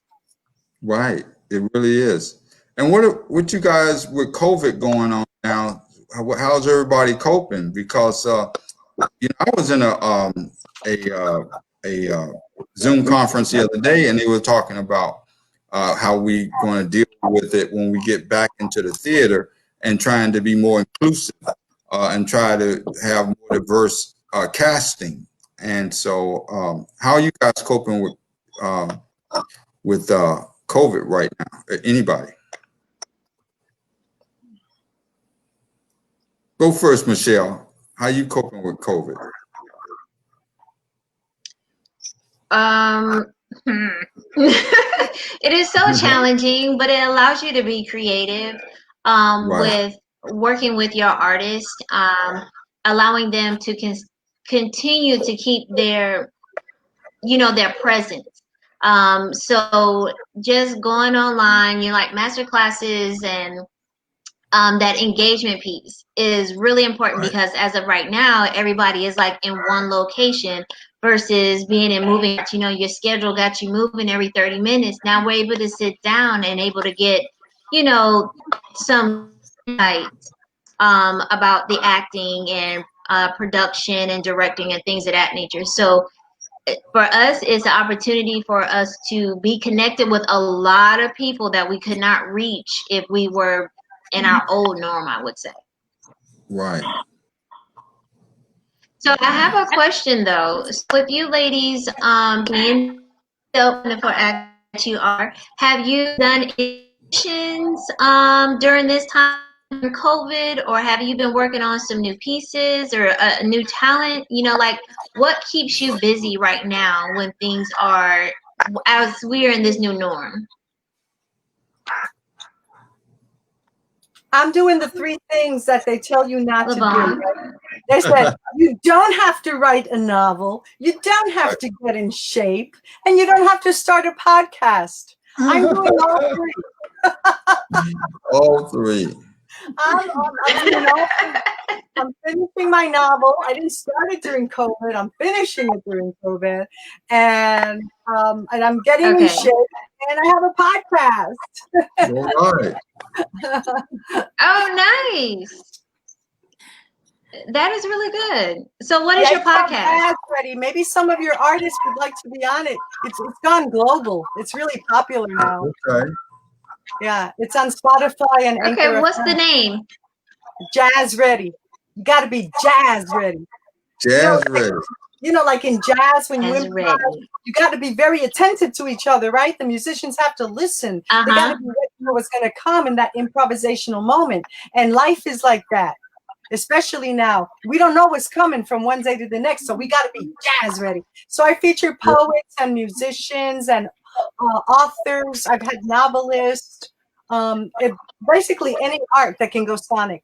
Right. It really is. And what you guys with COVID going on now? How's everybody coping? Because I was in a Zoom conference the other day, and they were talking about how we going to deal with it when we get back into the theater, and trying to be more inclusive and try to have more diverse casting. And so, how are you guys coping with COVID right now? Anybody? Go first, Michelle. How you coping with COVID? It is so challenging, but it allows you to be creative Right. with working with your artist, allowing them to continue to keep their their presence. So just going online, like master classes and that engagement piece is really important, Right. because as of right now, everybody is like in one location versus being in moving. Your schedule got you moving every 30 minutes. Now we're able to sit down and able to get, some insights about the acting and production and directing and things of that nature. So for us, it's an opportunity for us to be connected with a lot of people that we could not reach if we were in our old norm, I would say. Right. So I have a question though. So with you ladies, being for act that you are, have you done auditions during this time in COVID, or have you been working on some new pieces or a new talent? Like what keeps you busy right now when things are as we are in this new norm? I'm doing the 3 things that they tell you not to do. LaVon. They said, you don't have to write a novel, you don't have to get in shape, and you don't have to start a podcast. I'm doing all 3. All 3. I'm doing all 3. I'm finishing my novel. I didn't start it during COVID. I'm finishing it during COVID, and I'm getting in shape, and I have a podcast. All right. Oh, nice. That is really good. So what is your podcast? Ready. Maybe some of your artists would like to be on it. It's gone global. It's really popular now. Okay. Yeah, it's on Spotify and Anchor. Okay, what's the name? Jazz Ready. You got to be jazz ready. Jazz ready. Like in jazz, when you Jazz improvise, ready. you got to be very attentive to each other, right? The musicians have to listen. They got to be ready for what's going to come in that improvisational moment. And life is like that, especially now. We don't know what's coming from one day to the next, so we got to be jazz ready. So I feature poets and musicians and authors. I've had novelists. Basically any art that can go sonic.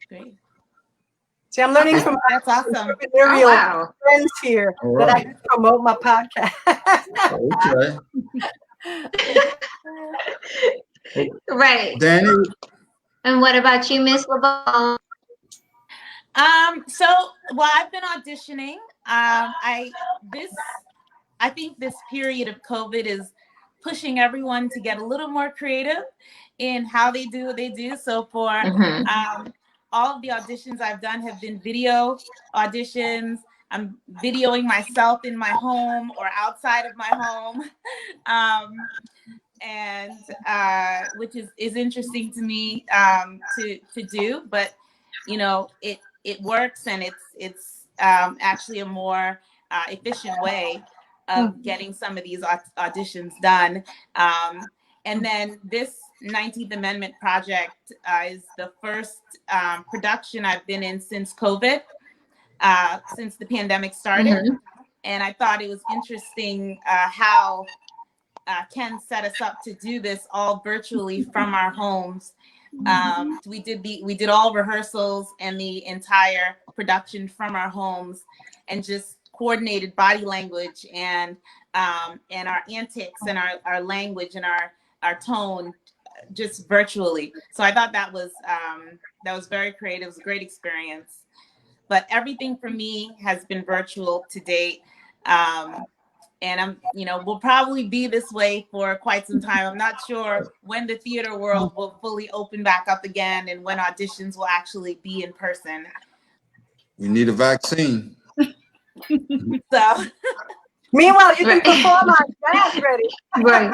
Great. See, I'm learning from my That's awesome. friends here that I can promote my podcast. Okay. Right. Danny. And what about you, Miss LaVon? Well, I've been auditioning. I think this period of COVID is pushing everyone to get a little more creative in how they do what they do. So for all of the auditions I've done have been video auditions. I'm videoing myself in my home or outside of my home, and which is interesting to me to do. But it works, and it's actually a more efficient way of getting some of these auditions done. And then this 19th Amendment project is the first production I've been in since COVID, since the pandemic started. And I thought it was interesting how Ken set us up to do this all virtually from our homes. We did all rehearsals and the entire production from our homes, and just coordinated body language and our antics and our language and our tone just virtually. So I thought that was very creative. It was a great experience. But everything for me has been virtual to date. And I'm, we'll probably be this way for quite some time. I'm not sure when the theater world will fully open back up again and when auditions will actually be in person. We need a vaccine. So meanwhile, you can perform on Jazz Ready. Right.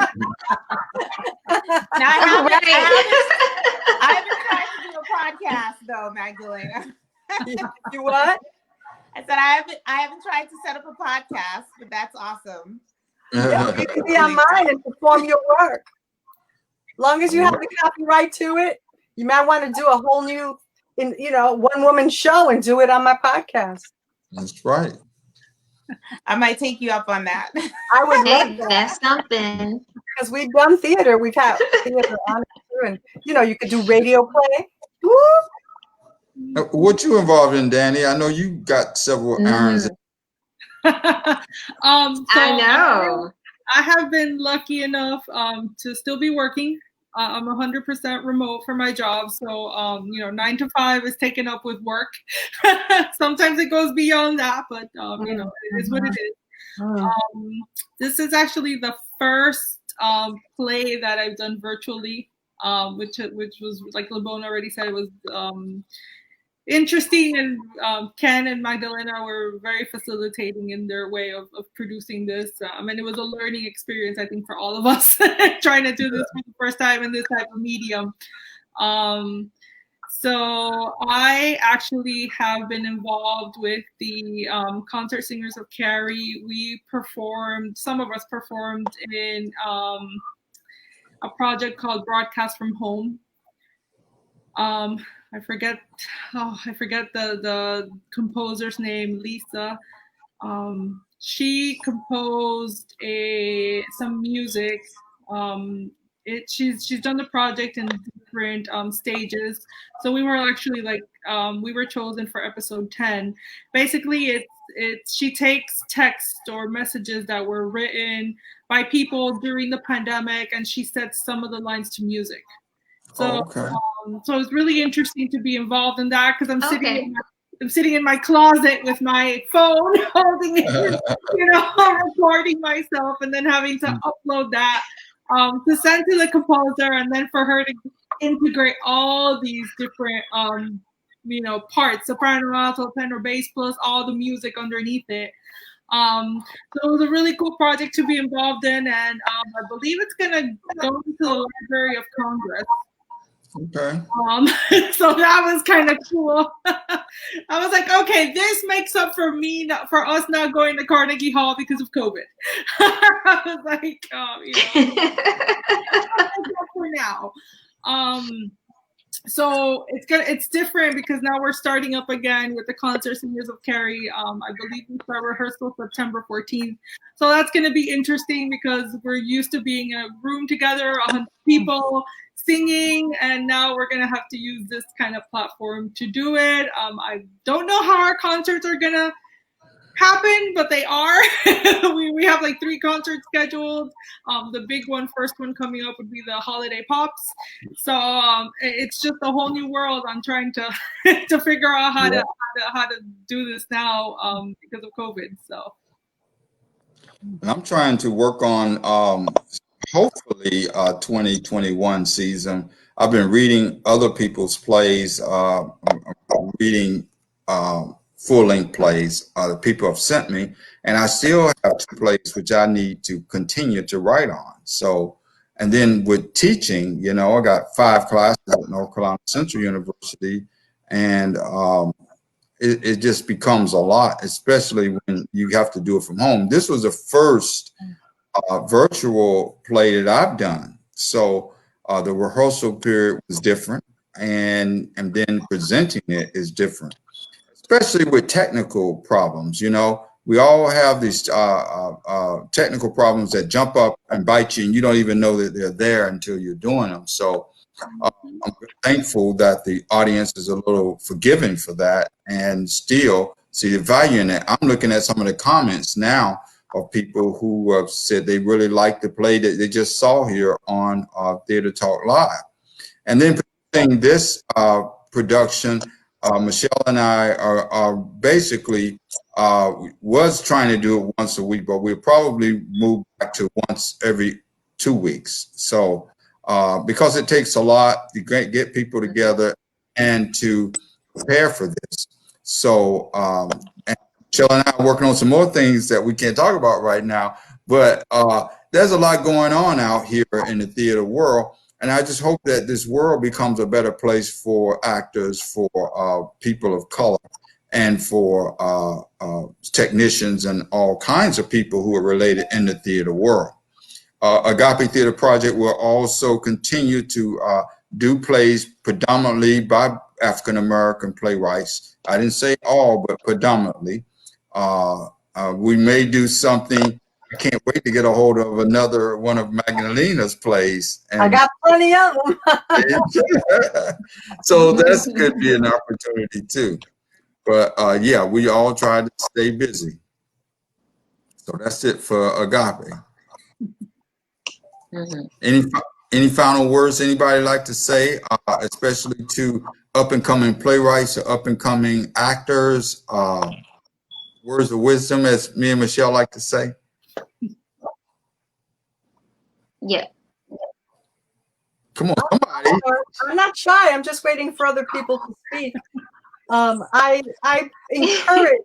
Now I haven't tried to do a podcast though, Magdalena. You what? I said I haven't tried to set up a podcast, but that's awesome. Yeah, you can be on mine and perform your work. Long as you have the copyright to it, you might want to do a whole new, one-woman show and do it on my podcast. That's right. I might take you up on that. I would love Hey, that. that's something. Because we've done theater. We've had theater on it too. And, you could do radio play. Woo! What you involved in, Danny? I know you got several errands. I know. I have been lucky enough to still be working. I'm 100% remote for my job. So, 9 to 5 is taken up with work. Sometimes it goes beyond that, but, it is what it is. This is actually the first play that I've done virtually, which was, like LeBone already said, it was interesting, and Ken and Magdalena were very facilitating in their way of producing this. And it was a learning experience, I think, for all of us trying to do this for the first time in this type of medium. So I actually have been involved with the Concert Singers of Cary. Some of us performed in a project called Broadcast from Home. I forget the composer's name, Lisa. She composed some music. She's done the project in different stages. So we were actually we were chosen for episode 10. Basically, she takes text or messages that were written by people during the pandemic, and she sets some of the lines to music. So, so it's really interesting to be involved in that, because I'm sitting in my closet with my phone, holding it, recording myself, and then having to upload that to send to the composer, and then for her to integrate all these different, parts: soprano, alto, tenor, bass, plus all the music underneath it. So it was a really cool project to be involved in, and I believe it's gonna go into the Library of Congress. Okay. So that was kind of cool. I was like, okay, this makes up for us not going to Carnegie Hall because of COVID. I was like, for now. So it's different because now we're starting up again with the Concert Singers of Cary. I believe we start rehearsal September 14th. So that's going to be interesting because we're used to being in a room together, 100 people singing, and now we're going to have to use this kind of platform to do it. I don't know how our concerts are going to happen, but they are. we have 3 concerts scheduled. The first one coming up would be the Holiday Pops. So it's just a whole new world. I'm trying to to figure out how to do this now because of COVID. So I'm trying to work on hopefully 2021 season. I've been reading other people's plays, reading full-length plays that people have sent me, and I still have 2 plays which I need to continue to write on. So, and then with teaching, I got 5 classes at North Carolina Central University, and it just becomes a lot, especially when you have to do it from home. This was the first virtual play that I've done. So the rehearsal period was different, and then presenting it is different, especially with technical problems. We all have these technical problems that jump up and bite you, and you don't even know that they're there until you're doing them. So I'm thankful that the audience is a little forgiving for that, and still see the value in that. I'm looking at some of the comments now of people who have said they really like the play that they just saw here on Theater Talk Live. And then producing this production, Michelle and I are basically was trying to do it once a week, but we'll probably move back to once every 2 weeks. So because it takes a lot to get people together and to prepare for this. So and Michelle and I are working on some more things that we can't talk about right now, but there's a lot going on out here in the theater world. And I just hope that this world becomes a better place for actors, for people of color, and for technicians and all kinds of people who are related in the theater world. Agape Theater Project will also continue to do plays predominantly by African-American playwrights. I didn't say all, but predominantly. We may do something. I can't wait to get a hold of another one of Magdalena's plays. And I got plenty of them. so that's could be an opportunity too. But yeah, we all try to stay busy. So that's it for Agape. Any final words anybody like to say, especially to up and coming playwrights or up and coming actors? Words of wisdom, as me and Michelle like to say. Yeah. Come on, somebody. I'm not shy. I'm just waiting for other people to speak. I encourage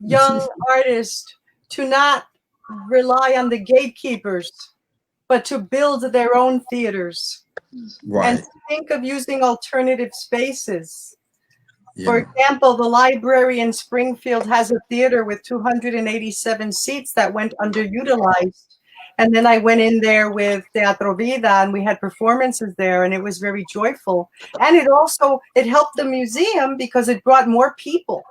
young artists to not rely on the gatekeepers, but to build their own theaters. Right. And to think of using alternative spaces. Yeah. For example, the library in Springfield has a theater with 287 seats that went underutilized. And then I went in there with Teatro Vida and we had performances there and it was very joyful. And it helped the museum because it brought more people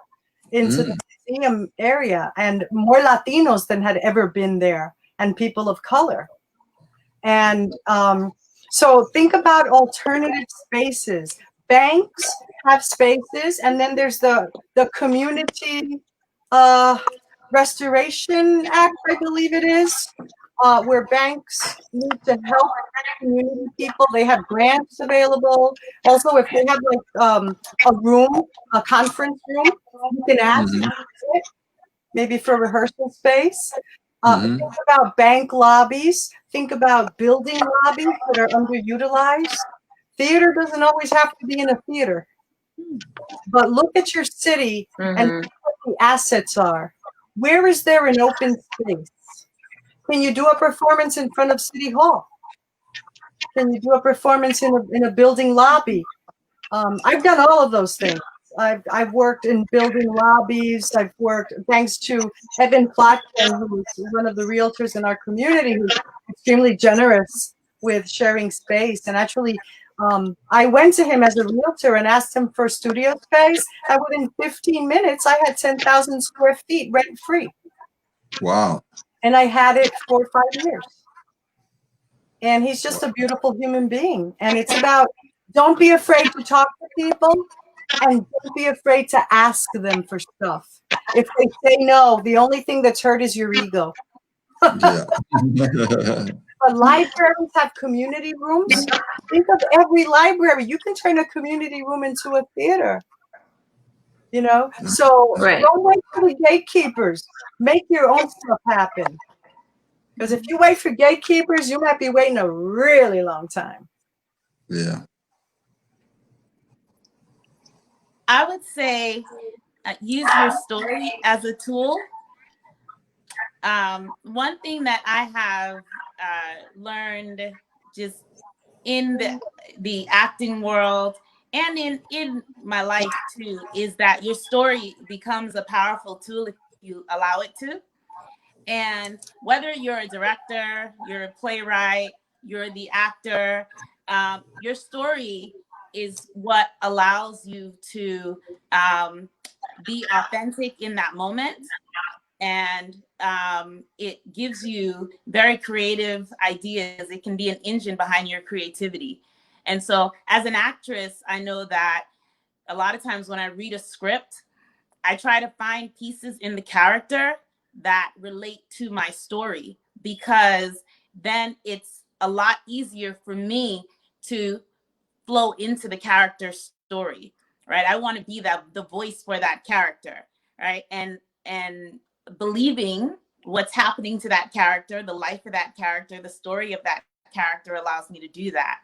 into the museum area and more Latinos than had ever been there and people of color. And so think about alternative spaces. Banks have spaces, and then there's the Community Restoration Act, I believe it is, where banks need to help community people. They have grants available. Also, if they have like a room, a conference room, you can ask it, maybe for rehearsal space. Think about bank lobbies. Think about building lobbies that are underutilized. Theater doesn't always have to be in a theater. But look at your city and what the assets are. Where is there an open space? Can you do a performance in front of City Hall? Can you do a performance in a building lobby? I've done all of those things. I've worked in building lobbies. I've worked, thanks to Evan Plotkin, who is one of the realtors in our community, who's extremely generous with sharing space. And actually, I went to him as a realtor and asked him for studio space. And within 15 minutes, I had 10,000 square feet rent free. Wow. And I had it for 5 years. And he's just a beautiful human being. And it's about, don't be afraid to talk to people and don't be afraid to ask them for stuff. If they say no, the only thing that's hurt is your ego. Yeah. But libraries have community rooms. Think of every library. You can turn a community room into a theater. You know? So don't wait for the gatekeepers. Make your own stuff happen. Because if you wait for gatekeepers, you might be waiting a really long time. Yeah. I would say use your story as a tool. One thing that I have learned just in the acting world and in my life too is that your story becomes a powerful tool if you allow it to. And whether you're a director, you're a playwright, you're the actor, your story is what allows you to be authentic in that moment. And it gives you very creative ideas. It can be an engine behind your creativity. And so as an actress, I know that a lot of times when I read a script, I try to find pieces in the character that relate to my story, because then it's a lot easier for me to flow into the character's story, right? I want to be the voice for that character, right? And believing what's happening to that character, the life of that character, the story of that character allows me to do that.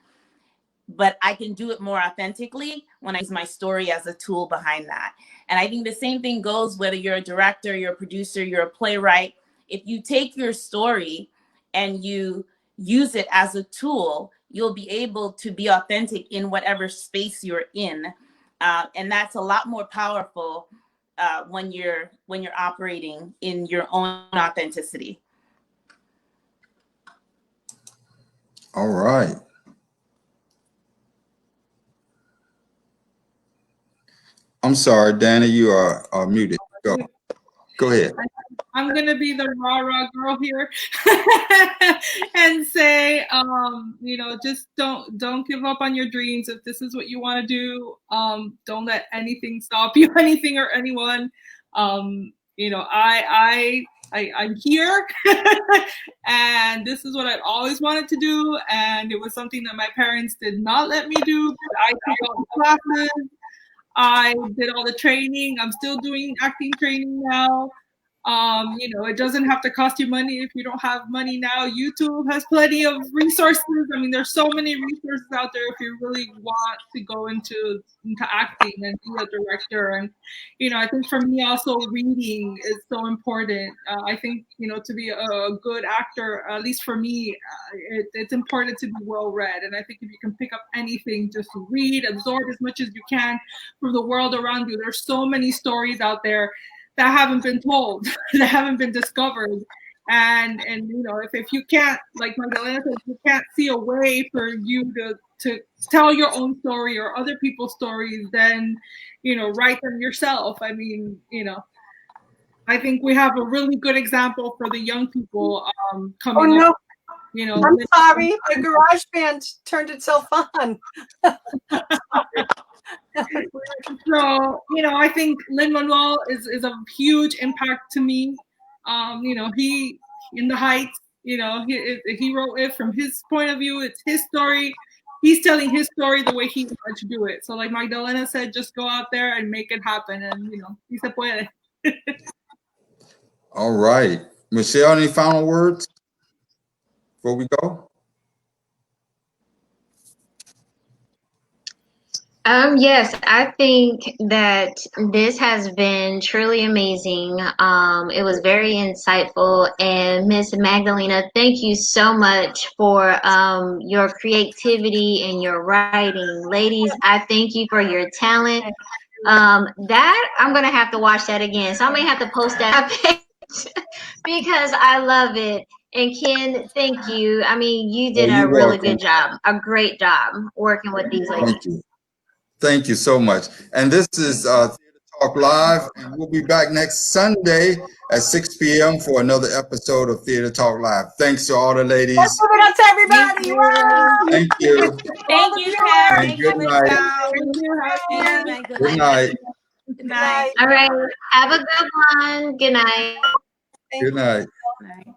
But I can do it more authentically when I use my story as a tool behind that. And I think the same thing goes whether you're a director, you're a producer, you're a playwright. If you take your story and you use it as a tool, you'll be able to be authentic in whatever space you're in. And that's a lot more powerful when you're operating in your own authenticity. All right. I'm sorry, Danny, you are muted. Go ahead. I'm gonna be the rah girl here and say, just don't give up on your dreams. If this is what you want to do, don't let anything stop you, anything or anyone. I'm here, and this is what I've always wanted to do, and it was something that my parents did not let me do. But I took all the classes. I did all the training. I'm still doing acting training now. It doesn't have to cost you money if you don't have money now. YouTube has plenty of resources. I mean, there's so many resources out there if you really want to go into acting and be a director. And, I think for me also reading is so important. I think, to be a good actor, at least for me, it's important to be well read. And I think if you can pick up anything, just read, absorb as much as you can from the world around you. There's so many stories out there that haven't been told, that haven't been discovered. And if you can't, like Magdalena said, if you can't see a way for you to tell your own story or other people's stories, then, write them yourself. I mean, I think we have a really good example for the young people coming up. I'm sorry, my garage band turned itself on. So, I think Lin-Manuel is a huge impact to me. He in the Heights, he wrote it from his point of view. It's his story. He's telling his story the way he wanted to do it. So like Magdalena said, just go out there and make it happen. And, si se puede. All right. Michelle, any final words before we go? Yes, I think that this has been truly amazing. It was very insightful. And Miss Magdalena, thank you so much for your creativity and your writing. Ladies, I thank you for your talent. That I'm gonna have to watch that again. So I may have to post that page because I love it. And Ken, thank you. I mean, you did a really good job, a great job working with these ladies. Thank you. Thank you so much. And this is Theater Talk Live, and we'll be back next Sunday at 6 p.m. for another episode of Theater Talk Live. Thanks to all the ladies. Let's give it up to everybody. Thank you. Thank you, Kat. And good night. Good night. Good night. All right. Have a good one. Good night. Good night. Good night.